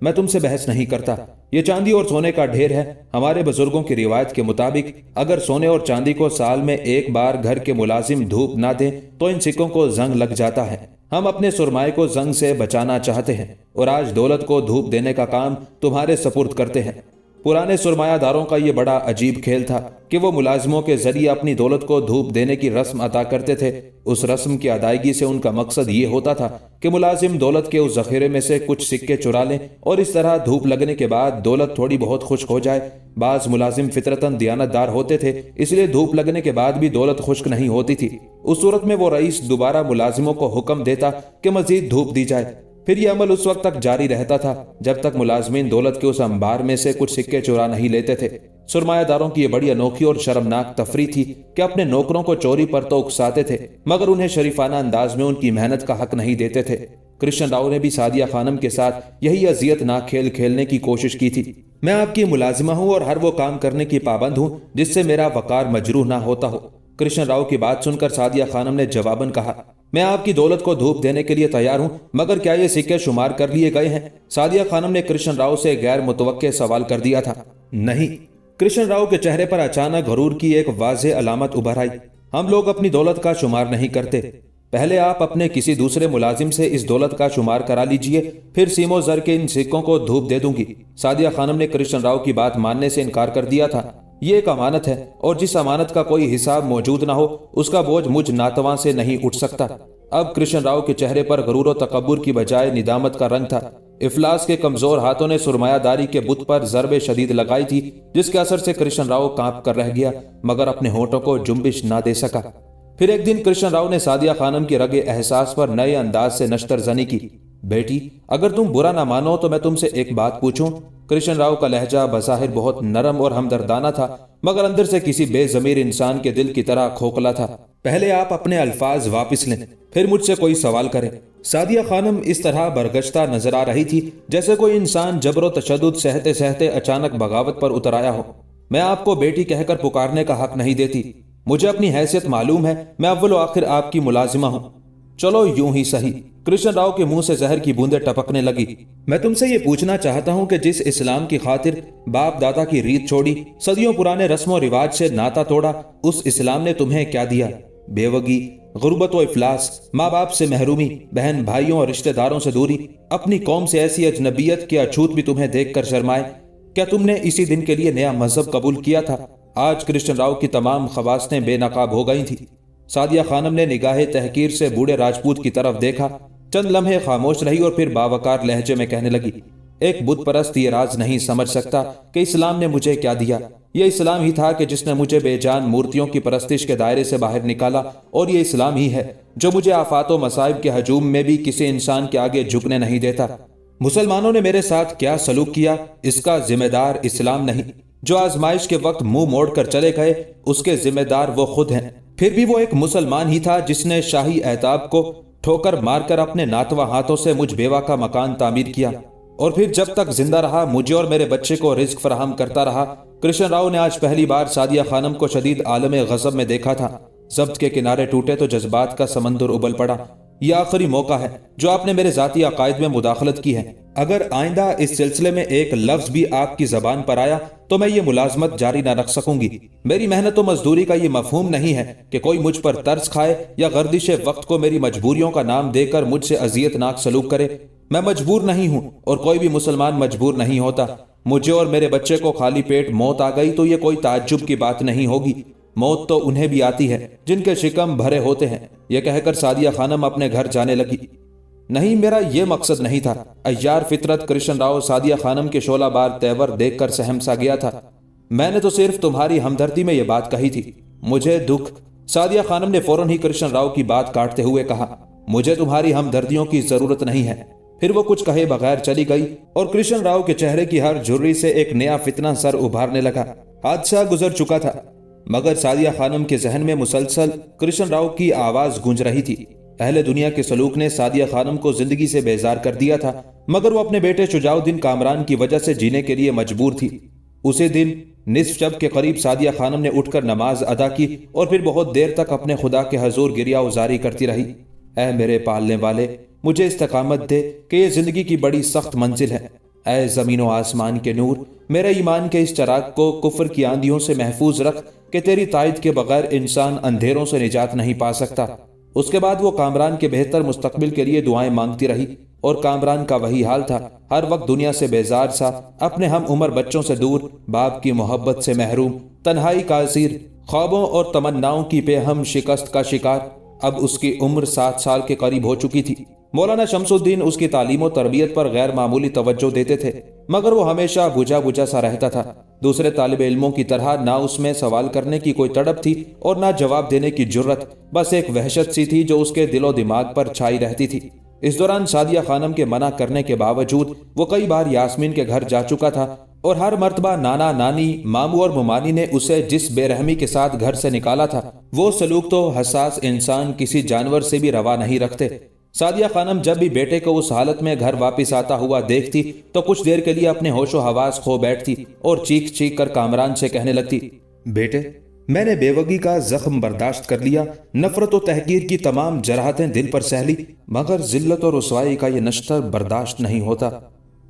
میں تم سے بحث نہیں کرتا، یہ چاندی اور سونے کا ڈھیر ہے۔ ہمارے بزرگوں کی روایت کے مطابق اگر سونے اور چاندی کو سال میں ایک بار گھر کے ملازم دھوپ نہ دیں تو ان سکوں کو زنگ لگ جاتا ہے۔ ہم اپنے سرمائے کو زنگ سے بچانا چاہتے ہیں اور آج دولت کو دھوپ دینے کا کام تمہارے سپرد کرتے ہیں۔ پرانے سرمایہ داروں کا یہ بڑا عجیب کھیل تھا کہ وہ ملازموں کے ذریعے اپنی دولت کو دھوپ دینے کی رسم ادا کرتے تھے۔ اس رسم کی ادائیگی سے ان کا مقصد یہ ہوتا تھا کہ ملازم دولت کے اس ذخیرے میں سے کچھ سکے چرا لیں اور اس طرح دھوپ لگنے کے بعد دولت تھوڑی بہت خشک ہو جائے۔ بعض ملازم فطرتاً دیانت دار ہوتے تھے، اس لیے دھوپ لگنے کے بعد بھی دولت خشک نہیں ہوتی تھی۔ اس صورت میں وہ رئیس دوبارہ ملازموں کو حکم دیتا کہ مزید دھوپ دی جائے۔ پھر یہ عمل اس وقت تک جاری رہتا تھا جب تک ملازمین دولت کے اس انبار میں سے کچھ سکے چرا نہیں لیتے تھے۔ سرمایہ داروں کی یہ بڑی انوکھی اور شرمناک تفریح تھی کہ اپنے نوکروں کو چوری پر تو اکساتے تھے مگر انہیں شریفانہ انداز میں ان کی محنت کا حق نہیں دیتے تھے۔ کرشن راؤ نے بھی سعدیہ خانم کے ساتھ یہی اذیت ناک کھیل کھیلنے کی کوشش کی تھی۔ میں آپ کی ملازمہ ہوں اور ہر وہ کام کرنے کی پابند ہوں جس سے میرا وقار مجروح نہ ہوتا ہو۔ کرشن راؤ کی بات سن کر سعدیہ خانم نے جواباً کہا، میں آپ کی دولت کو دھوپ دینے کے لیے تیار ہوں مگر کیا یہ سکے شمار کر لیے گئے ہیں؟ سعدیہ خانم نے کرشن راؤ سے غیر متوقع سوال کر دیا تھا۔ نہیں۔ کرشن راؤ کے چہرے پر اچانک غرور کی ایک واضح علامت ابھر آئی۔ ہم لوگ اپنی دولت کا شمار نہیں کرتے۔ پہلے آپ اپنے کسی دوسرے ملازم سے اس دولت کا شمار کرا لیجئے، پھر سیم و زر کے ان سکوں کو دھوپ دے دوں گی۔ سعدیہ خانم نے کرشن راؤ کی بات ماننے سے انکار کر دیا تھا۔ یہ ایک امانت ہے اور جس امانت کا کوئی حساب موجود نہ ہو اس کا بوجھ مجھ ناتواں سے نہیں اٹھ سکتا۔ اب کرشن راؤ کے چہرے پر غرور و تکبر کی بجائے ندامت کا رنگ تھا۔ افلاس کے کمزور ہاتھوں نے سرمایہ داری کے بت پر ضرب شدید لگائی تھی جس کے اثر سے کرشن راؤ کانپ کر رہ گیا مگر اپنے ہونٹوں کو جنبش نہ دے سکا۔ پھر ایک دن کرشن راؤ نے سعدیہ خانم کی رگ احساس پر نئے انداز سے نشتر زنی کی۔ بیٹی، اگر تم برا نہ مانو تو میں تم سے ایک بات پوچھوں؟ کرشن راؤ کا لہجہ بظاہر بہت نرم اور ہمدردانہ تھا مگر اندر سے کسی بے ضمیر انسان کے دل کی طرح کھوکھلا تھا۔ پہلے آپ اپنے الفاظ واپس لیں، پھر مجھ سے کوئی سوال کریں۔ سعدیہ خانم اس طرح برگشتہ نظر آ رہی تھی جیسے کوئی انسان جبر و تشدد سہتے سہتے اچانک بغاوت پر اتر آیا ہو۔ میں آپ کو بیٹی کہہ کر پکارنے کا حق نہیں دیتی۔ مجھے اپنی حیثیت معلوم ہے، میں اول و آخر آپ کی ملازمہ ہوں۔ چلو یوں ہی صحیح۔ کرشن راؤ کے منہ سے زہر کی بوندیں ٹپکنے لگی۔ میں تم سے یہ پوچھنا چاہتا ہوں کہ جس اسلام کی خاطر باپ دادا کی ریت چھوڑی، صدیوں پرانے رسم و رواج سے ناتا توڑا، اس اسلام نے تمہیں کیا دیا؟ بیوگی، غربت و افلاس، ماں باپ سے محرومی، بہن بھائیوں اور رشتہ داروں سے دوری، اپنی قوم سے ایسی اجنبیت کہ اچھوت بھی تمہیں دیکھ کر شرمائے۔ کیا تم نے اسی دن کے لیے نیا مذہب قبول کیا تھا؟ آج کرشن راؤ کی تمام خواصیں بے نقاب ہو گئی تھیں۔ سعدیہ خانم نے نگاہ تحقیر سے بوڑھے راجپوت کی طرف دیکھا، چند لمحے خاموش رہی اور پھر باوقار لہجے میں کہنے لگی، ایک بت پرست یہ راز نہیں سمجھ سکتا کہ اسلام نے مجھے کیا دیا۔ یہ اسلام ہی تھا کہ جس نے مجھے بے جان مورتیوں کی پرستش کے دائرے سے باہر نکالا، اور یہ اسلام ہی ہے جو مجھے آفات و مصائب کے ہجوم میں بھی کسی انسان کے آگے جھکنے نہیں دیتا۔ مسلمانوں نے میرے ساتھ کیا سلوک کیا اس کا ذمہ دار اسلام نہیں۔ جو آزمائش کے وقت منہ موڑ کر چلے گئے اس کے ذمہ دار وہ خود ہیں۔ پھر بھی وہ ایک مسلمان ہی تھا جس نے شاہی اعتاب کو ٹھوکر مار کر اپنے ناتواں ہاتھوں سے مجھ بیوہ کا مکان تعمیر کیا، اور پھر جب تک زندہ رہا مجھے اور میرے بچے کو رزق فراہم کرتا رہا۔ کرشن راؤ نے آج پہلی بار سعدیہ خانم کو شدید عالم غضب میں دیکھا تھا۔ ضبط کے کنارے ٹوٹے تو جذبات کا سمندر ابل پڑا۔ یہ آخری موقع ہے جو آپ نے میرے ذاتی عقائد میں مداخلت کی ہے۔ اگر آئندہ اس سلسلے میں ایک لفظ بھی آپ کی زبان پر آیا تو میں یہ ملازمت جاری نہ رکھ سکوں گی۔ میری محنت و مزدوری کا یہ مفہوم نہیں ہے کہ کوئی مجھ پر ترس کھائے یا گردش وقت کو میری مجبوریوں کا نام دے کر مجھ سے اذیت ناک سلوک کرے۔ میں مجبور نہیں ہوں اور کوئی بھی مسلمان مجبور نہیں ہوتا۔ مجھے اور میرے بچے کو خالی پیٹ موت آ گئی تو یہ کوئی تعجب کی بات نہیں ہوگی۔ موت تو انہیں بھی آتی ہے جن کے شکم بھرے ہوتے ہیں۔ یہ کہہ کر سعدیہ خانم اپنے گھر جانے لگی۔ نہیں، میرا یہ مقصد نہیں تھا۔ عیار فطرت کرشن راؤ سعدیہ خانم کے شعلہ بار تیور دیکھ کر سہم سا گیا تھا۔ میں نے تو صرف تمہاری ہمدردی میں یہ بات کہی تھی۔ مجھے دکھ۔ سعدیہ خانم نے فوراً ہی کرشن راؤ کی بات کاٹتے ہوئے کہا، مجھے تمہاری ہمدردیوں کی ضرورت نہیں ہے۔ پھر وہ کچھ کہے بغیر چلی گئی اور کرشن راؤ کے چہرے کی ہر جھرری سے ایک نیا فتنہ سر ابھارنے لگا۔ حادثہ گزر چکا تھا مگر سعدیہ خانم کے ذہن میں مسلسل کرشن راؤ کی آواز گونج رہی تھی۔ اہل دنیا کے سلوک نے سعدیہ خانم کو زندگی سے بیزار کر دیا تھا مگر وہ اپنے بیٹے شجاع الدین کامران کی وجہ سے جینے کے لیے مجبور تھی۔ اسی دن نصف شب کے قریب سعدیہ خانم نے اٹھ کر نماز ادا کی اور پھر بہت دیر تک اپنے خدا کے حضور گریہ وزاری کرتی رہی۔ اے میرے پالنے والے، مجھے استقامت دے کہ یہ زندگی کی بڑی سخت منزل ہے۔ اے زمین و آسمان کے نور، میرے ایمان کے اس چراغ کو کفر کی آندھیوں سے محفوظ رکھ کہ تیری تائید کے بغیر انسان اندھیروں سے نجات نہیں پا سکتا۔ اس کے بعد وہ کامران کے بہتر مستقبل کے لیے دعائیں مانگتی رہی، اور کامران کا وہی حال تھا، ہر وقت دنیا سے بیزار سا، اپنے ہم عمر بچوں سے دور، باپ کی محبت سے محروم، تنہائی کا اسیر، خوابوں اور تمناؤں کی بے ہم شکست کا شکار۔ اب اس کی عمر 7 سال کے قریب ہو چکی تھی۔ مولانا شمس الدین اس کی تعلیم و تربیت پر غیر معمولی توجہ دیتے تھے، مگر وہ ہمیشہ بجھا بجھا سا رہتا تھا۔ دوسرے طالب علموں کی طرح نہ اس میں سوال کرنے کی کوئی تڑپ تھی اور نہ جواب دینے کی جرت، بس ایک وحشت سی تھی جو اس کے دل و دماغ پر چھائی رہتی تھی۔ اس دوران سعدیہ خانم کے منع کرنے کے باوجود وہ کئی بار یاسمین کے گھر جا چکا تھا، اور ہر مرتبہ نانا نانی، ماموں اور ممانی نے اسے جس بے رحمی کے ساتھ گھر سے نکالا تھا، وہ سلوک تو حساس انسان کسی جانور سے بھی روا نہیں رکھتے۔ سعدیہ خانم جب بھی بیٹے کو اس حالت میں گھر واپس آتا ہوا دیکھتی تو کچھ دیر کے لیے اپنے ہوش و حواس کھو بیٹھتی اور چیخ چیخ کر کامران سے کہنے لگتی، بیٹے، میں نے بیوگی کا زخم برداشت کر لیا، نفرت و تحقیر کی تمام جراحتیں دل پر سہ لی، مگر ذلت و رسوائی کا یہ نشتر برداشت نہیں ہوتا۔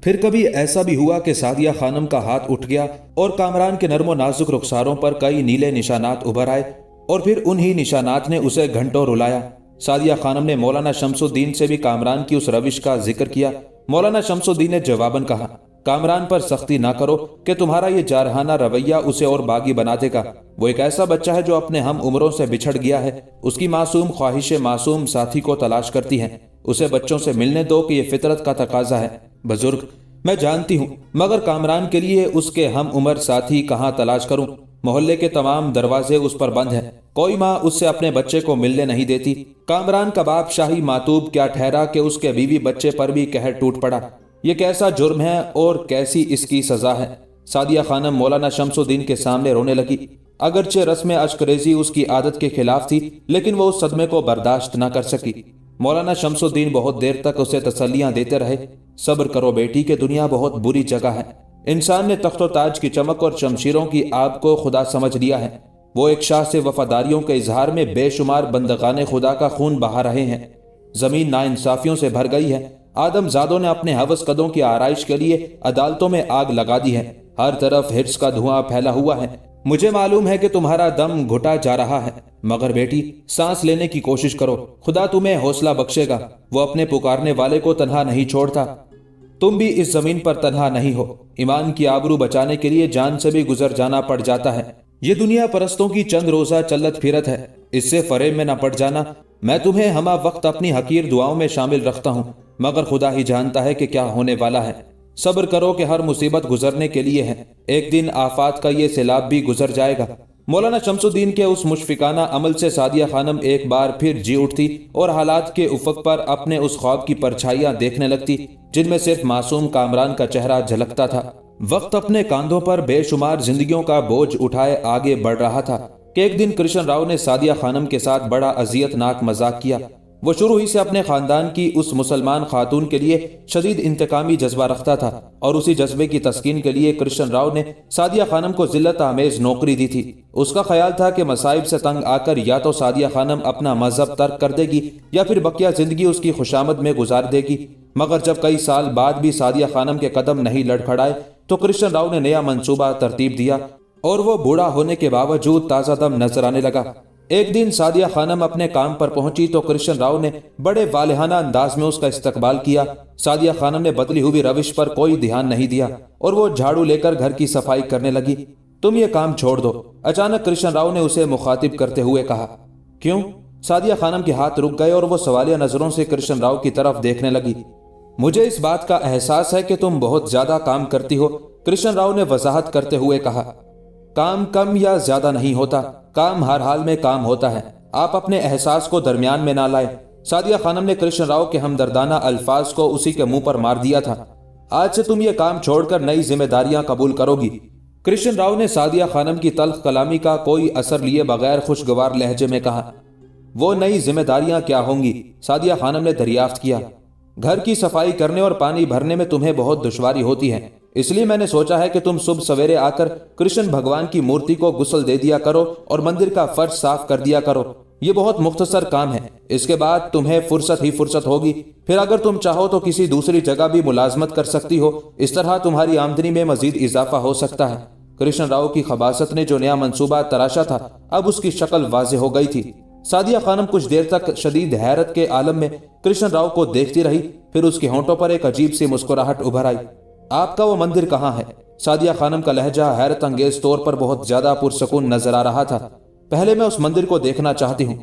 پھر کبھی ایسا بھی ہوا کہ سعدیہ خانم کا ہاتھ اٹھ گیا اور کامران کے نرم و نازک رخساروں پر کئی نیلے نشانات ابھر آئے، اور پھر انہی نشانات نے اسے گھنٹوں رلایا۔ سعدیہ خانم نے مولانا شمس الدین سے بھی کامران کی اس روش کا ذکر کیا۔ مولانا شمس الدین نے جواباً کہا، کامران پر سختی نہ کرو کہ تمہارا یہ جارحانہ رویہ اسے اور باغی بنا دے گا۔ وہ ایک ایسا بچہ ہے جو اپنے ہم عمروں سے بچھڑ گیا ہے، اس کی معصوم خواہش معصوم ساتھی کو تلاش کرتی ہے، اسے بچوں سے ملنے دو کہ یہ فطرت کا تقاضا ہے۔ بزرگ، میں جانتی ہوں، مگر کامران کے لیے اس کے ہم عمر ساتھی کہاں تلاش کروں؟ محلے کے تمام دروازے اس پر بند ہیں، کوئی ماں اس سے اپنے بچے کو ملنے نہیں دیتی۔ کامران کا باپ شاہی ماتوب کیا ٹھہرا کہ اس کے بیوی بچے پر بھی قہر ٹوٹ پڑا۔ یہ کیسا جرم ہے اور کیسی اس کی سزا ہے؟ سعدیہ خانم مولانا شمس الدین کے سامنے رونے لگی۔ اگرچہ رسم اشکریزی اس کی عادت کے خلاف تھی، لیکن وہ اس صدمے کو برداشت نہ کر سکی۔ مولانا شمس الدین بہت دیر تک اسے تسلیاں دیتے رہے، صبر کرو بیٹی کہ دنیا بہت بری جگہ ہے۔ انسان نے تخت و تاج کی چمک اور شمشیروں کی آگ کو خدا سمجھ لیا ہے، وہ ایک شاہ سے وفاداریوں کے اظہار میں بے شمار بندگان خدا کا خون بہا رہے ہیں۔ زمین ناانصافیوں سے بھر گئی ہے، آدم زادوں نے اپنے ہوس قدوں کی آرائش کے لیے عدالتوں میں آگ لگا دی ہے، ہر طرف حرص کا دھواں پھیلا ہوا ہے۔ مجھے معلوم ہے کہ تمہارا دم گھٹا جا رہا ہے، مگر بیٹی سانس لینے کی کوشش کرو، خدا تمہیں حوصلہ بخشے گا، وہ اپنے پکارنے والے کو تنہا نہیں چھوڑتا۔ تم بھی اس زمین پر تنہا نہیں ہو، ایمان کی آبرو بچانے کے لیے جان سے بھی گزر جانا پڑ جاتا ہے۔ یہ دنیا پرستوں کی چند روزہ چلت پھرت ہے، اس سے فریب میں نہ پڑ جانا۔ میں تمہیں ہمہ وقت اپنی حقیر دعاؤں میں شامل رکھتا ہوں، مگر خدا ہی جانتا ہے کہ کیا ہونے والا ہے۔ صبر کرو کہ ہر مصیبت گزرنے کے لیے ہے، ایک دن آفات کا یہ سیلاب بھی گزر جائے گا۔ مولانا شمس الدین کے اس مشفقانہ عمل سے سعدیہ خانم ایک بار پھر جی اٹھتی اور حالات کے افق پر اپنے اس خواب کی پرچھائیاں دیکھنے لگتی جن میں صرف معصوم کامران کا چہرہ جھلکتا تھا۔ وقت اپنے کاندھوں پر بے شمار زندگیوں کا بوجھ اٹھائے آگے بڑھ رہا تھا کہ ایک دن کرشن راؤ نے سعدیہ خانم کے ساتھ بڑا اذیت ناک مذاق کیا۔ وہ شروع ہی سے اپنے خاندان کی اس مسلمان خاتون کے لیے شدید انتقامی جذبہ رکھتا تھا، اور اسی جذبے کی تسکین کے لیے کرشن راؤ نے سعدیہ خانم کو ذلت آمیز نوکری دی تھی۔ اس کا خیال تھا کہ مصائب سے تنگ آ کر یا تو سعدیہ خانم اپنا مذہب ترک کر دے گی یا پھر بقیہ زندگی اس کی خوشامد میں گزار دے گی، مگر جب کئی سال بعد بھی سعدیہ خانم کے قدم نہیں لڑکھڑائے تو کرشن راؤ نے نیا منصوبہ ترتیب دیا، اور وہ بوڑھا ہونے کے باوجود تازہ دم نظر آنے لگا۔ ایک دن سعدیہ خانم اپنے کام پر پہنچی تو کرشن راؤ نے بڑے والہانہ انداز میں اس کا استقبال کیا۔ سعدیہ خانم نے بدلی ہوئی روش پر کوئی دھیان نہیں دیا اور وہ جھاڑو لے کر گھر کی صفائی کرنے لگی۔ تم یہ کام چھوڑ دو، اچانک کرشن راؤ نے اسے مخاطب کرتے ہوئے کہا۔ کیوں؟ سعدیہ خانم کے ہاتھ رک گئے اور وہ سوالیہ نظروں سے کرشن راؤ کی طرف دیکھنے لگی۔ مجھے اس بات کا احساس ہے کہ تم بہت زیادہ کام کرتی ہو، کرشن راؤ نے وضاحت کرتے ہوئے کہا۔ کام کم یا زیادہ نہیں ہوتا، کام ہر حال میں کام ہوتا ہے، آپ اپنے احساس کو درمیان میں نہ لائیں۔ سعدیہ خانم نے کرشن راؤ کے ہمدردانہ الفاظ کو اسی کے منہ پر مار دیا تھا۔ آج سے تم یہ کام چھوڑ کر نئی ذمہ داریاں قبول کرو گی۔ کرشن راؤ نے سعدیہ خانم کی تلخ کلامی کا کوئی اثر لیے بغیر خوشگوار لہجے میں کہا۔ وہ نئی ذمہ داریاں کیا ہوں گی؟ سعدیہ خانم نے دریافت کیا۔ گھر کی صفائی کرنے اور پانی بھرنے میں تمہیں بہت دشواری ہوتی ہے، اس لیے میں نے سوچا ہے کہ تم صبح سویرے آ کر کرشن بھگوان کی مورتی کو غسل دے دیا کرو اور مندر کا فرش صاف کر دیا کرو۔ یہ بہت مختصر کام ہے، اس کے بعد تمہیں فرصت ہی فرصت ہوگی۔ پھر اگر تم چاہو تو کسی دوسری جگہ بھی ملازمت کر سکتی ہو، اس طرح تمہاری آمدنی میں مزید اضافہ ہو سکتا ہے۔ کرشن راؤ کی خباثت نے جو نیا منصوبہ تراشا تھا اب اس کی شکل واضح ہو گئی تھی۔ سعدیہ خانم کچھ دیر تک شدید حیرت کے عالم میں کرشن راؤ کو دیکھتی رہی، پھر اس کے ہونٹوں پر ایک عجیب سی مسکراہٹ ابھر آئی۔ آپ کا وہ مندر کہاں ہے؟ سعدیہ خانم کا لہجہ حیرت انگیز طور پر بہت زیادہ پرسکون نظر آ رہا تھا۔ پہلے میں اس مندر کو دیکھنا چاہتی ہوں۔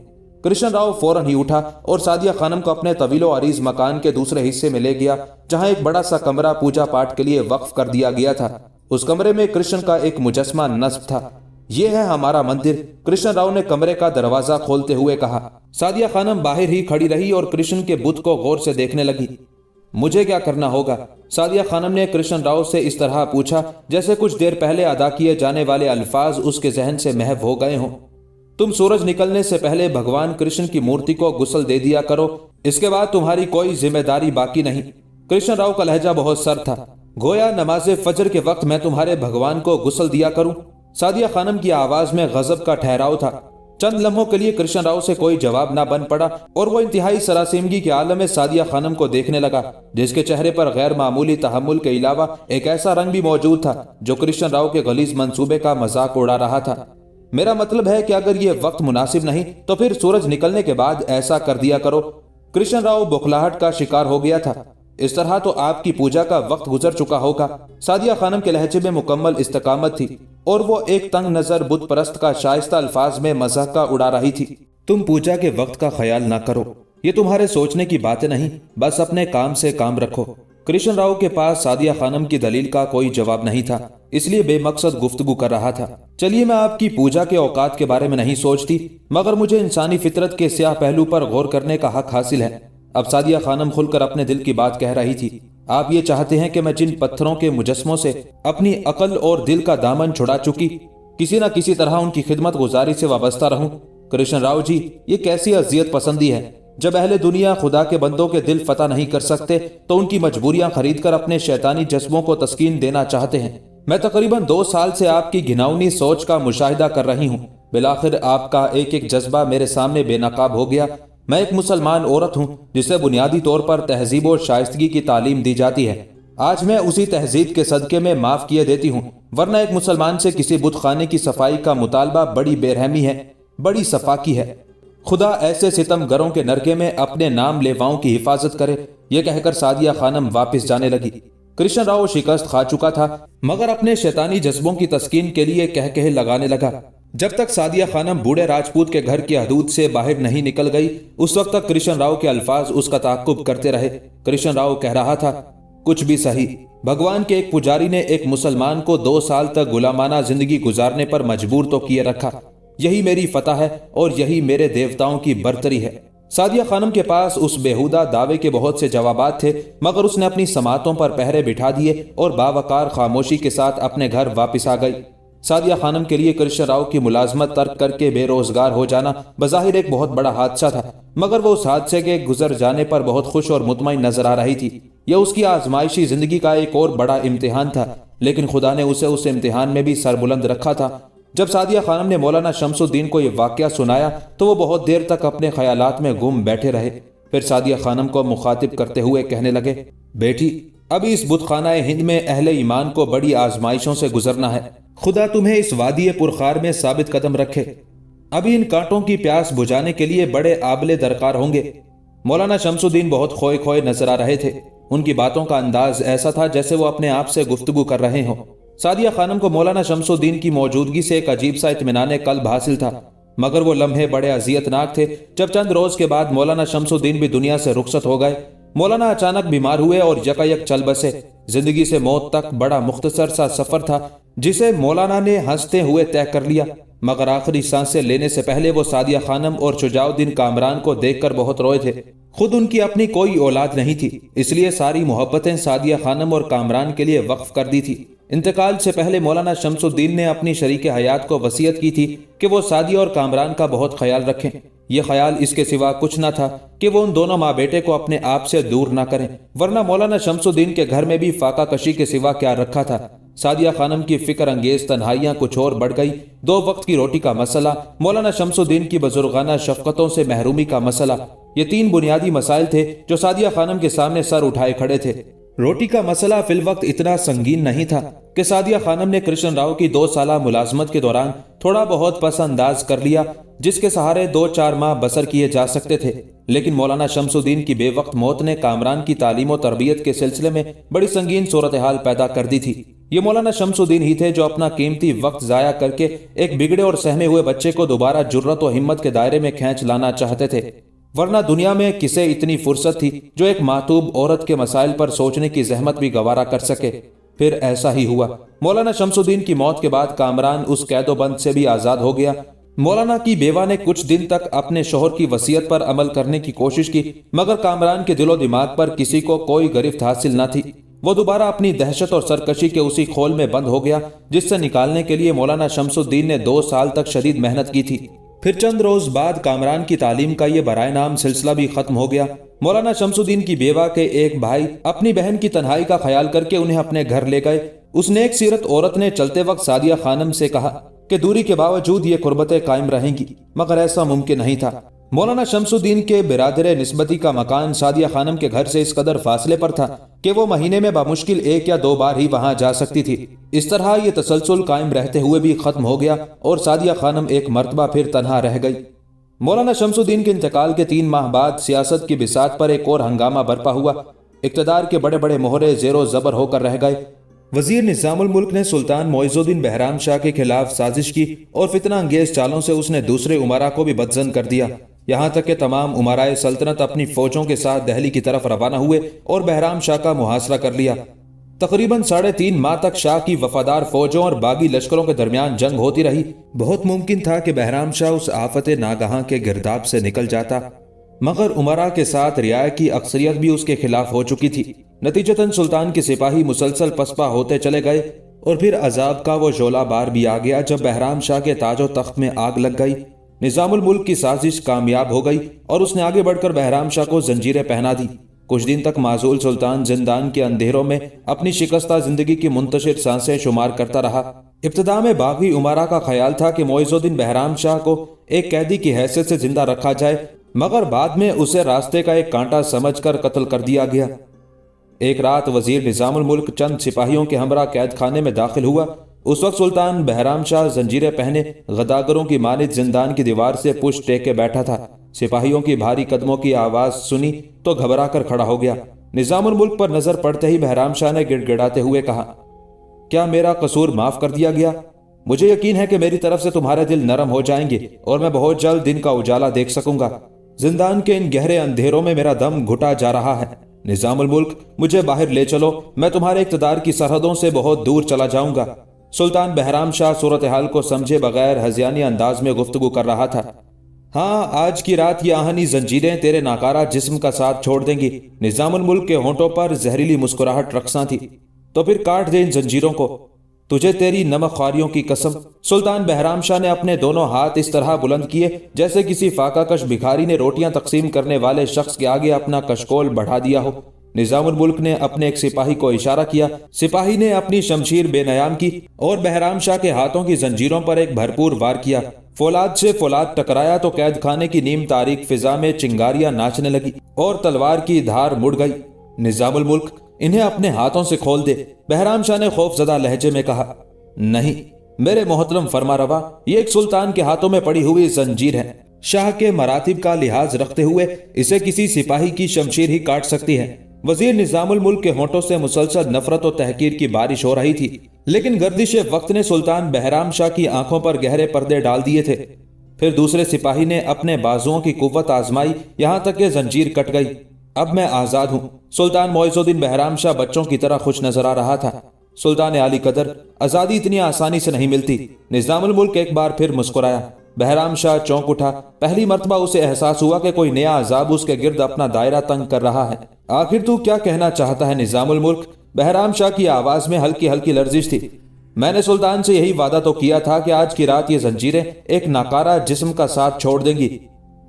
کرشن راؤ فوراً ہی اٹھا اور سعدیہ خانم کو اپنے طویل و عریض مکان کے دوسرے حصے میں لے گیا، جہاں ایک بڑا سا کمرہ پوجا پاٹ کے لیے وقف کر دیا گیا تھا۔ اس کمرے میں کرشن کا ایک مجسمہ نصب تھا۔ یہ ہے ہمارا مندر، کرشن راؤ نے کمرے کا دروازہ کھولتے ہوئے کہا۔ سعدیہ خانم باہر ہی کھڑی رہی اور کرشن کے بت کو غور سے دیکھنے لگی۔ مجھے کیا کرنا ہوگا؟ سعدیہ خانم نے کرشن راؤ سے اس طرح پوچھا جیسے کچھ دیر پہلے ادا کیے جانے والے الفاظ اس کے ذہن سے محو ہو گئے ہوں۔ تم سورج نکلنے سے پہلے بھگوان کرشن کی مورتی کو غسل دے دیا کرو، اس کے بعد تمہاری کوئی ذمہ داری باقی نہیں۔ کرشن راؤ کا لہجہ بہت سرد تھا، گویا نماز فجر کے وقت میں تمہارے بھگوان کو غسل دیا کروں۔ سعدیہ خانم کی آواز میں غضب کا ٹھہراؤ تھا۔ چند لمحوں کے لیے کرشن راؤ سے کوئی جواب نہ بن پڑا اور وہ انتہائی سراسیمگی کے عالم میں سعدیہ خانم کو دیکھنے لگا، جس کے چہرے پر غیر معمولی تحمل کے علاوہ ایک ایسا رنگ بھی موجود تھا جو کرشن راؤ کے غلیظ منصوبے کا مذاق اڑا رہا تھا۔ میرا مطلب ہے کہ اگر یہ وقت مناسب نہیں تو پھر سورج نکلنے کے بعد ایسا کر دیا کرو۔ کرشن راؤ بخلاہٹ کا شکار ہو گیا تھا۔ اس طرح تو آپ کی پوجا کا وقت گزر چکا ہوگا۔ سعدیہ خانم کے لہجے میں مکمل استقامت تھی اور وہ ایک تنگ نظر بت پرست کا شائستہ الفاظ میں مذاق کا اڑا رہی تھی۔ تم پوجا کے وقت کا خیال نہ کرو، یہ تمہارے سوچنے کی باتیں نہیں، بس اپنے کام سے کام رکھو۔ کرشن راؤ کے پاس سعدیہ خانم کی دلیل کا کوئی جواب نہیں تھا، اس لیے بے مقصد گفتگو کر رہا تھا۔ چلیے، میں آپ کی پوجا کے اوقات کے بارے میں نہیں سوچتی، مگر مجھے انسانی فطرت کے سیاہ پہلو پر غور کرنے کا حق حاصل ہے۔ اب سعدیہ خانم کھل کر اپنے دل کی بات کہہ رہی تھی۔ آپ یہ چاہتے ہیں کہ میں جن پتھروں کے مجسموں سے اپنی عقل اور دل کا دامن چھڑا چکی، کسی نہ کسی طرح ان کی خدمت گزاری سے وابستہ رہوں؟ کرشن راؤ جی، یہ کیسی اذیت پسندی ہے؟ جب اہل دنیا خدا کے بندوں کے دل فتح نہیں کر سکتے تو ان کی مجبوریاں خرید کر اپنے شیطانی جذبوں کو تسکین دینا چاہتے ہیں۔ میں تقریباً 2 سال سے آپ کی گھناؤنی سوچ کا مشاہدہ کر رہی ہوں۔ بالآخر آپ کا ایک ایک جذبہ میرے سامنے بے نقاب ہو گیا۔ میں ایک مسلمان عورت ہوں جسے بنیادی طور پر تہذیب و شائستگی کی تعلیم دی جاتی ہے۔ آج میں اسی تہذیب کے صدقے میں معاف کیے دیتی ہوں، ورنہ ایک مسلمان سے کسی بت خانے کی صفائی کا مطالبہ بڑی بے رحمی ہے، بڑی سفاکی ہے۔ خدا ایسے ستم گروں کے نرکے میں اپنے نام لیواؤں کی حفاظت کرے۔ یہ کہہ کر سعدیہ خانم واپس جانے لگی۔ کرشن راؤ شکست کھا چکا تھا، مگر اپنے شیطانی جذبوں کی تسکین کے لیے کہے لگانے لگا۔ جب تک سعدیہ خانم بوڑھے راجپوت کے گھر کی حدود سے باہر نہیں نکل گئی، اس وقت تک کرشن راؤ کے الفاظ اس کا تعاقب کرتے رہے۔ کرشن راؤ کہہ رہا تھا، کچھ بھی صحیح، بھگوان کے ایک پجاری نے ایک مسلمان کو 2 سال تک غلامانہ زندگی گزارنے پر مجبور تو کیے رکھا۔ یہی میری فتح ہے اور یہی میرے دیوتاؤں کی برتری ہے۔ سعدیہ خانم کے پاس اس بےہودہ دعوے کے بہت سے جوابات تھے، مگر اس نے اپنی سماعتوں پر پہرے بٹھا دیے اور باوقار خاموشی کے ساتھ اپنے گھر واپس آ گئی۔ سعدیہ خانم کے لیے کرشن راؤ کی ملازمت ترک کر کے بے روزگار ہو جانا بظاہر ایک بہت بڑا حادثہ تھا، مگر وہ اس حادثے کے گزر جانے پر بہت خوش اور مطمئن نظر آ رہی تھی۔ یہ اس کی آزمائشی زندگی کا ایک اور بڑا امتحان تھا، لیکن خدا نے اسے اس امتحان میں بھی سربلند رکھا تھا۔ جب سعدیہ خانم نے مولانا شمس الدین کو یہ واقعہ سنایا تو وہ بہت دیر تک اپنے خیالات میں گم بیٹھے رہے۔ پھر سعدیہ خانم کو مخاطب کرتے ہوئے کہنے لگے، بیٹی، ابھی اس بت خانہ ہند میں اہل ایمان کو بڑی آزمائشوں سے گزرنا ہے۔ خدا تمہیں اس وادی پرخار میں ثابت قدم رکھے۔ ابھی ان کانٹوں کی پیاس بجھانے کے لیے بڑے آبلے درکار ہوں گے۔ مولانا شمس الدین بہت کھوئے کھوئے نظر آ رہے تھے۔ ان کی باتوں کا انداز ایسا تھا جیسے وہ اپنے آپ سے گفتگو کر رہے ہوں۔ سعدیہ خانم کو مولانا شمس الدین کی موجودگی سے ایک عجیب سا اطمینان قلب حاصل تھا، مگر وہ لمحے بڑے اذیت ناک تھے جب چند روز کے بعد مولانا شمس الدین بھی دنیا سے رخصت ہو گئے۔ مولانا اچانک بیمار ہوئے اور یکایک چل بسے۔ زندگی سے موت تک بڑا مختصر سا سفر تھا جسے مولانا نے ہنستے ہوئے طے کر لیا، مگر آخری سانسیں لینے سے پہلے وہ سعدیہ خانم اور شجاع الدین کامران کو دیکھ کر بہت روئے تھے۔ خود ان کی اپنی کوئی اولاد نہیں تھی، اس لیے ساری محبتیں سعدیہ خانم اور کامران کے لیے وقف کر دی تھی۔ انتقال سے پہلے مولانا شمس الدین نے اپنی شریک حیات کو وصیت کی تھی کہ وہ سعدیہ اور کامران کا بہت خیال رکھیں۔ یہ خیال اس کے سوا کچھ نہ تھا کہ وہ ان دونوں ماں بیٹے کو اپنے آپ سے دور نہ کریں، ورنہ مولانا شمس الدین کے گھر میں بھی فاقہ کشی کے سوا کیا رکھا تھا۔ سعدیہ خانم کی فکر انگیز تنہائیاں کچھ اور بڑھ گئی۔ 2 وقت کی روٹی کا مسئلہ، مولانا شمس الدین کی بزرگانہ شفقتوں سے محرومی کا مسئلہ، یہ 3 بنیادی مسائل تھے جو سعدیہ خانم کے سامنے سر اٹھائے کھڑے تھے۔ روٹی کا مسئلہ فی الوقت اتنا سنگین نہیں تھا کہ سعدیہ خانم نے کرشن راؤ کی 2 سالہ ملازمت کے دوران تھوڑا بہت پس انداز کر لیا، جس کے سہارے 2-4 ماہ بسر کیے جا سکتے تھے، لیکن مولانا شمس الدین کی بے وقت موت نے کامران کی تعلیم و تربیت کے سلسلے میں بڑی سنگین صورتحال پیدا کر دی تھی۔ یہ مولانا شمس الدین ہی تھے جو اپنا قیمتی وقت ضائع کر کے ایک بگڑے اور سہمے ہوئے بچے کو دوبارہ جرت و ہمت کے دائرے میں کھینچ لانا چاہتے تھے، ورنہ دنیا میں کسے اتنی فرصت تھی جو ایک معتوب عورت کے مسائل پر سوچنے کی زحمت بھی گوارا کر سکے۔ پھر ایسا ہی ہوا۔ مولانا شمس الدین کی موت کے بعد کامران اس قید و بند سے بھی آزاد ہو گیا۔ مولانا کی بیوہ نے کچھ دن تک اپنے شوہر کی وصیت پر عمل کرنے کی کوشش کی، مگر کامران کے دل و دماغ پر کسی کو کوئی گرفت حاصل نہ تھی۔ وہ دوبارہ اپنی دہشت اور سرکشی کے اسی خول میں بند ہو گیا جس سے نکالنے کے لیے مولانا شمس الدین نے 2 سال تک شدید محنت کی تھی۔ پھر چند روز بعد کامران کی تعلیم کا یہ برائے نام سلسلہ بھی ختم ہو گیا۔ مولانا شمس الدین کی بیوہ کے ایک بھائی اپنی بہن کی تنہائی کا خیال کر کے انہیں اپنے گھر لے گئے۔ اس نیک سیرت عورت نے چلتے وقت سعدیہ خانم سے کہا کہ دوری کے باوجود یہ قربتیں قائم رہیں گی، مگر ایسا ممکن نہیں تھا۔ مولانا شمس الدین کے برادر نسبتی کا مکان سعدیہ خانم کے گھر سے اس قدر فاصلے پر تھا کہ وہ مہینے میں بمشکل 1 یا 2 بار ہی وہاں جا سکتی تھی۔ اس طرح یہ تسلسل قائم رہتے ہوئے بھی ختم ہو گیا اور سعدیہ خانم ایک مرتبہ پھر تنہا رہ گئی۔ مولانا شمس الدین کے انتقال کے 3 ماہ بعد سیاست کی بساط پر ایک اور ہنگامہ برپا ہوا۔ اقتدار کے بڑے بڑے مہرے زیر و زبر ہو کر رہ گئے۔ وزیر نظام الملک نے سلطان معز الدین بہرام شاہ کے خلاف سازش کی اور فتنہ انگیز چالوں سے اس نے دوسرے امراء کو بھی بدظن کر دیا، یہاں تک کہ تمام امرائے سلطنت اپنی فوجوں کے ساتھ دہلی کی طرف روانہ ہوئے اور بہرام شاہ کا محاصرہ کر لیا۔ تقریباً 3.5 ماہ تک شاہ کی وفادار فوجوں اور باغی لشکروں کے درمیان جنگ ہوتی رہی۔ بہت ممکن تھا کہ بہرام شاہ اس آفت ناگہاں کے گرداب سے نکل جاتا، مگر امراء کے ساتھ رعایا کی اکثریت بھی اس کے خلاف ہو چکی تھی۔ نتیجتاً سلطان کے سپاہی مسلسل پسپا ہوتے چلے گئے اور پھر عذاب کا وہ شعلہ بار بھی آ گیا جب بہرام شاہ کے تاج و تخت میں آگ لگ گئی۔ نظام الملک کی سازش کامیاب ہو گئی اور اس نے آگے بڑھ کر بہرام شاہ کو زنجیریں پہنا دی۔ کچھ دن تک معزول سلطان زندان کے اندھیروں میں اپنی شکستہ زندگی کی منتشر سانسیں شمار کرتا رہا۔ ابتدا میں باغی امراء کا خیال تھا کہ معز الدین بہرام شاہ کو ایک قیدی کی حیثیت سے زندہ رکھا جائے، مگر بعد میں اسے راستے کا ایک کانٹا سمجھ کر قتل کر دیا گیا۔ ایک رات وزیر نظام الملک چند سپاہیوں کے ہمراہ قید خانے میں داخل ہوا۔ اس وقت سلطان بہرام شاہ زنجیریں پہنے غداگروں کی مانند زندان کی دیوار سے پشت ٹیک کے بیٹھا تھا۔ سپاہیوں کی بھاری قدموں کی آواز سنی تو گھبرا کر کھڑا ہو گیا۔ نظام الملک پر نظر پڑتے ہی بہرام شاہ نے گڑ گڑاتے ہوئے کہا، کیا میرا قصور معاف کر دیا گیا؟ مجھے یقین ہے کہ میری طرف سے تمہارے دل نرم ہو جائیں گے اور میں بہت جلد دن کا اجالا دیکھ سکوں گا۔ زندان کے ان گہرے اندھیروں میں میرا دم گھٹا جا رہا ہے۔ نظام الملک، مجھے باہر لے چلو، میں تمہارے اقتدار کی سرحدوں سے بہت دور چلا جاؤں گا۔ سلطان بہرام شاہ صورتحال کو سمجھے بغیر ہذیانی انداز میں گفتگو کر رہا تھا۔ ہاں، آج کی رات یہ آہنی زنجیریں تیرے ناکارہ جسم کا ساتھ چھوڑ دیں گی۔ نظام الملک کے ہونٹوں پر زہریلی مسکراہٹ رقصاں تھی۔ تو پھر کاٹ دے ان زنجیروں کو، تجھے تیری نمک خواریوں کی قسم۔ سلطان بہرام شاہ نے اپنے دونوں ہاتھ اس طرح بلند کیے جیسے کسی فاقہ کش بھکاری نے روٹیاں تقسیم کرنے والے شخص کے آگے اپنا کشکول بڑھا دیا ہو۔ نظام الملک نے اپنے ایک سپاہی کو اشارہ کیا۔ سپاہی نے اپنی شمشیر بے نیام کی اور بہرام شاہ کے ہاتھوں کی زنجیروں پر ایک بھرپور وار کیا۔ فولاد سے فولاد ٹکرایا تو قید خانے کی نیم تاریک فضا میں چنگاریاں ناچنے لگی اور تلوار کی دھار مڑ گئی۔ نظام الملک، انہیں اپنے ہاتھوں سے کھول دے، بہرام شاہ نے خوف زدہ لہجے میں کہا۔ نہیں میرے محترم فرما روا، یہ ایک سلطان کے ہاتھوں میں پڑی ہوئی زنجیر ہے۔ شاہ کے مراتب کا لحاظ رکھتے ہوئے اسے کسی سپاہی کی شمشیر ہی کاٹ سکتی ہے۔ وزیر نظام الملک کے ہونٹوں سے مسلسل نفرت و تحقیر کی بارش ہو رہی تھی، لیکن گردش وقت نے سلطان بہرام شاہ کی آنکھوں پر گہرے پردے ڈال دیے تھے۔ پھر دوسرے سپاہی نے اپنے بازوؤں کی قوت آزمائی، یہاں تک کہ زنجیر کٹ گئی۔ اب میں آزاد ہوں۔ سلطان معز الدین بہرام شاہ بچوں کی طرح خوش نظر آ رہا تھا۔ سلطان عالی قدر، آزادی اتنی آسانی سے نہیں ملتی۔ نظام الملک ایک بار پھر مسکرایا۔ بہرام شاہ چونک اٹھا۔ پہلی مرتبہ اسے احساس ہوا کہ کوئی نیا عذاب اس کے گرد اپنا دائرہ تنگ کر رہا ہے۔ آخر تو کیا کہنا چاہتا ہے نظام الملک؟ بہرام شاہ کی آواز میں ہلکی ہلکی لرزش تھی۔ میں نے سلطان سے یہی وعدہ تو کیا تھا کہ آج کی رات یہ زنجیریں ایک ناکارہ جسم کا ساتھ چھوڑ دیں گی۔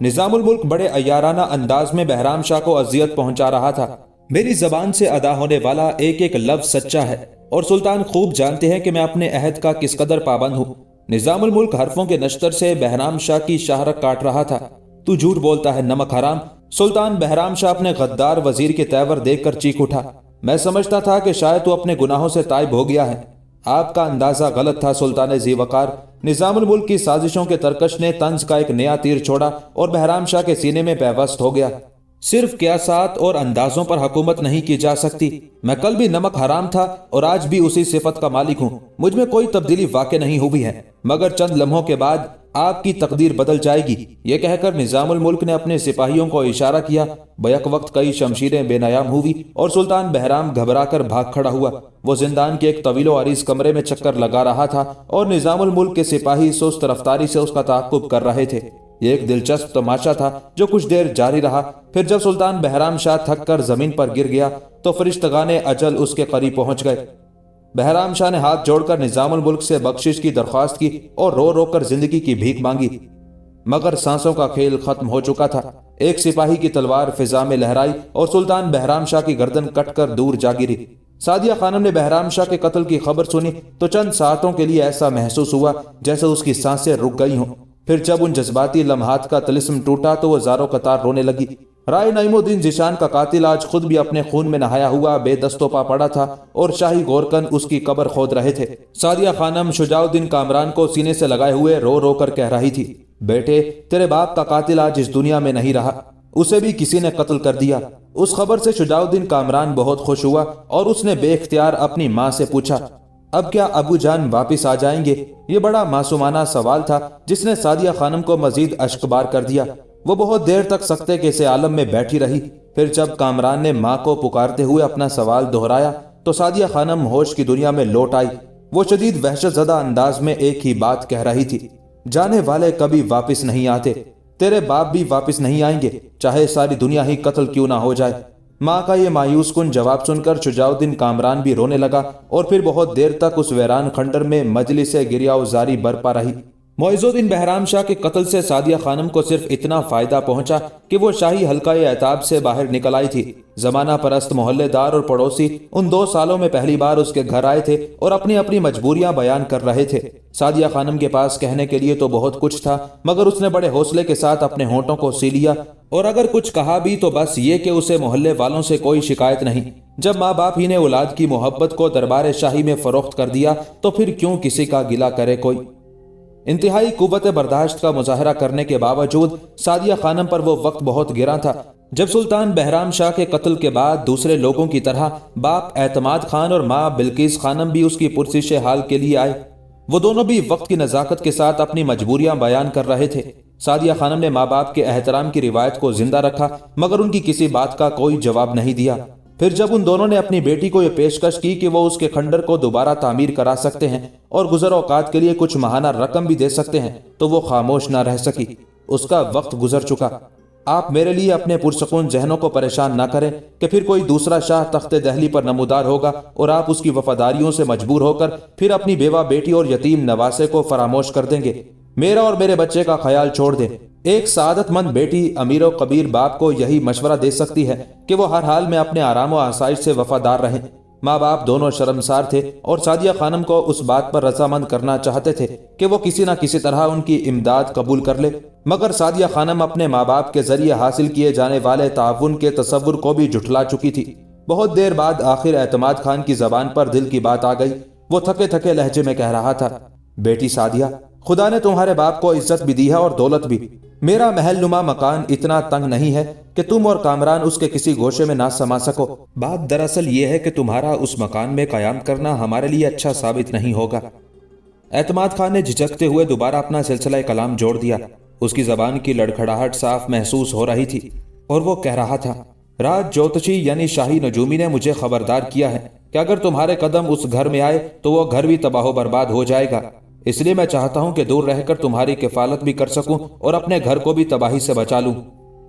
نظام الملک بڑے عیارانہ انداز میں بہرام شاہ کو اذیت پہنچا رہا تھا۔ میری زبان سے ادا ہونے والا ایک ایک لفظ سچا ہے اور سلطان خوب جانتے ہیں کہ میں اپنے عہد کا کس قدر پابند ہوں۔ نظام الملک حرفوں کے نشتر سے بہرام شاہ کی شاہرگ کاٹ رہا تھا۔ تو جھوٹ بولتا ہے نمک حرام۔ سلطان بہرام شاہ اپنے غدار وزیر کے تیور دیکھ کر چیخ اٹھا۔ میں سمجھتا تھا کہ شاید تو اپنے گناہوں سے تائب ہو گیا ہے۔ آپ کا اندازہ غلط تھا سلطان ذی وقار۔ نظام الملک کی سازشوں کے ترکش نے طنز کا ایک نیا تیر چھوڑا اور بہرام شاہ کے سینے میں پیوست ہو گیا۔ صرف قیاسات اور اندازوں پر حکومت نہیں کی جا سکتی۔ میں کل بھی نمک حرام تھا اور آج بھی اسی صفت کا مالک ہوں۔ مجھ میں کوئی تبدیلی واقع نہیں ہوئی ہے، مگر چند لمحوں کے بعد آپ کی تقدیر بدل جائے گی۔ یہ کہہ کر نظام الملک نے اپنے سپاہیوں کو اشارہ کیا۔ بیک وقت کئی شمشیریں بے نیام ہوئی اور سلطان بہرام گھبرا کر بھاگ کھڑا ہوا۔ وہ زندان کے ایک طویل و عریض کمرے میں چکر لگا رہا تھا اور نظام الملک کے سپاہی سست رفتاری سے اس کا تعاقب کر رہے تھے۔ یہ ایک دلچسپ تماشا تھا جو کچھ دیر جاری رہا۔ پھر جب سلطان بہرام شاہ تھک کر زمین پر گر گیا تو فرشتگان اجل اس کے قریب پہنچ گئے۔ بہرام شاہ نے ہاتھ جوڑ کر نظام الملک سے بخشش کی درخواست کی اور رو رو کر زندگی کی بھیک مانگی، مگر سانسوں کا کھیل ختم ہو چکا تھا۔ ایک سپاہی کی تلوار فضا میں لہرائی اور سلطان بہرام شاہ کی گردن کٹ کر دور جا گری۔ سعدیہ خانم نے بہرام شاہ کے قتل کی خبر سنی تو چند ساعتوں کے لیے ایسا محسوس ہوا جیسے اس کی سانسیں رک گئی ہوں۔ پھر جب ان جذباتی لمحات کا طلسم ٹوٹا تو وہ زاروں قطار رونے لگی۔ رائے نعیم الدین ذیشان کا قاتل آج خود بھی اپنے خون میں نہایا ہوا بے دست و پا پڑا تھا اور شاہی گورکن اس کی قبر کھود رہے تھے۔ سعدیہ خانم شجاع الدین کامران کو سینے سے لگائے ہوئے رو رو کر کہہ رہی تھی، بیٹے تیرے باپ کا قاتل آج اس دنیا میں نہیں رہا، اسے بھی کسی نے قتل کر دیا۔ اس خبر سے شجاع الدین کامران بہت خوش ہوا اور اس نے بے اختیار اپنی ماں سے پوچھا، اب کیا ابو جان واپس آ جائیں گے؟ یہ بڑا معصومانہ سوال تھا جس نے سعدیہ خانم کو مزید اشکبار کر دیا۔ وہ بہت دیر تک سکتے کے سے عالم میں بیٹھی رہی۔ پھر جب کامران نے ماں کو پکارتے ہوئے اپنا سوال دہرایا تو سعدیہ خانم ہوش کی دنیا میں لوٹ آئی۔ وہ شدید وحشت زدہ انداز میں ایک ہی بات کہہ رہی تھی، جانے والے کبھی واپس نہیں آتے، تیرے باپ بھی واپس نہیں آئیں گے، چاہے ساری دنیا ہی قتل کیوں نہ ہو جائے۔ ماں کا یہ مایوس کن جواب سن کر شجاع الدین کامران بھی رونے لگا اور پھر بہت دیر تک اس ویران کھنڈر میں مجلس گریہ و زاری برپا رہی۔ معز الدین بہرام شاہ کے قتل سے سعدیہ خانم کو صرف اتنا فائدہ پہنچا کہ وہ شاہی حلقہ اعتاب سے باہر نکل آئی تھی۔ زمانہ پرست محلے دار اور پڑوسی ان 2 سالوں میں پہلی بار اس کے گھر آئے تھے اور اپنی اپنی مجبوریاں بیان کر رہے تھے۔ سعدیہ خانم کے پاس کہنے کے لیے تو بہت کچھ تھا، مگر اس نے بڑے حوصلے کے ساتھ اپنے ہونٹوں کو سی لیا، اور اگر کچھ کہا بھی تو بس یہ کہ اسے محلے والوں سے کوئی شکایت نہیں۔ جب ماں باپ ہی نے اولاد کی محبت کو دربار شاہی میں فروخت کر دیا تو پھر کیوں کسی کا گلہ کرے کوئی۔ انتہائی قوت برداشت کا مظاہرہ کرنے کے باوجود سعدیہ خانم پر وہ وقت بہت گراں تھا۔ جب سلطان بہرام شاہ کے قتل کے بعد دوسرے لوگوں کی طرح باپ اعتماد خان اور ماں بلقیس خانم بھی اس کی پرسش حال کے لیے آئے، وہ دونوں بھی وقت کی نزاکت کے ساتھ اپنی مجبوریاں بیان کر رہے تھے۔ سعدیہ خانم نے ماں باپ کے احترام کی روایت کو زندہ رکھا مگر ان کی کسی بات کا کوئی جواب نہیں دیا۔ پھر جب ان دونوں نے اپنی بیٹی کو یہ پیشکش کی کہ وہ اس کے کھنڈر کو دوبارہ تعمیر کرا سکتے ہیں اور گزر اوقات کے لیے کچھ ماہانہ رقم بھی دے سکتے ہیں تو وہ خاموش نہ رہ سکی۔ اس کا وقت گزر چکا۔ آپ میرے لیے اپنے پرسکون ذہنوں کو پریشان نہ کریں کہ پھر کوئی دوسرا شاہ تخت دہلی پر نمودار ہوگا اور آپ اس کی وفاداریوں سے مجبور ہو کر پھر اپنی بیوہ بیٹی اور یتیم نواسے کو فراموش کر دیں گے۔ میرا اور میرے بچے کا خیال چھوڑ دیں۔ ایک سعادت مند بیٹی امیر و کبیر باپ کو یہی مشورہ دے سکتی ہے کہ وہ ہر حال میں اپنے آرام و آسائش سے وفادار رہیں۔ ماں باپ دونوں شرمسار تھے اور سعدیہ خانم کو اس بات پر رضامند کرنا چاہتے تھے کہ وہ کسی نہ کسی طرح ان کی امداد قبول کر لے، مگر سعدیہ خانم اپنے ماں باپ کے ذریعے حاصل کیے جانے والے تعاون کے تصور کو بھی جھٹلا چکی تھی۔ بہت دیر بعد آخر اعتماد خان کی زبان پر دل کی بات آ گئی۔ وہ تھکے تھکے لہجے میں کہہ رہا تھا، بیٹی سعدیہ، خدا نے تمہارے باپ کو عزت بھی دی ہے اور دولت بھی۔ میرا محل نما مکان اتنا تنگ نہیں ہے کہ تم اور کامران اس کے کسی گوشے میں نہ سما سکو۔ بات دراصل یہ ہے کہ تمہارا اس مکان میں قیام کرنا ہمارے لیے اچھا ثابت نہیں ہوگا۔ اعتماد خان نے جھجکتے ہوئے دوبارہ اپنا سلسلہ کلام جوڑ دیا۔ اس کی زبان کی لڑکھڑاہٹ صاف محسوس ہو رہی تھی اور وہ کہہ رہا تھا، راج جوتشی یعنی شاہی نجومی نے مجھے خبردار کیا ہے کہ اگر تمہارے قدم اس گھر میں آئے تو وہ گھر بھی تباہ و برباد ہو جائے گا۔ اس لیے میں چاہتا ہوں کہ دور رہ کر تمہاری کفالت بھی کر سکوں اور اپنے گھر کو بھی تباہی سے بچا لوں۔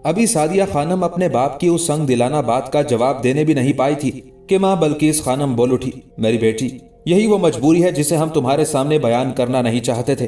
ابھی سعدیہ خانم اپنے باپ کی اس سنگ دلانہ بات کا جواب دینے بھی نہیں پائی تھی کہ ماں بلقیس خانم بول اٹھی، میری بیٹی، یہی وہ مجبوری ہے جسے ہم تمہارے سامنے بیان کرنا نہیں چاہتے تھے۔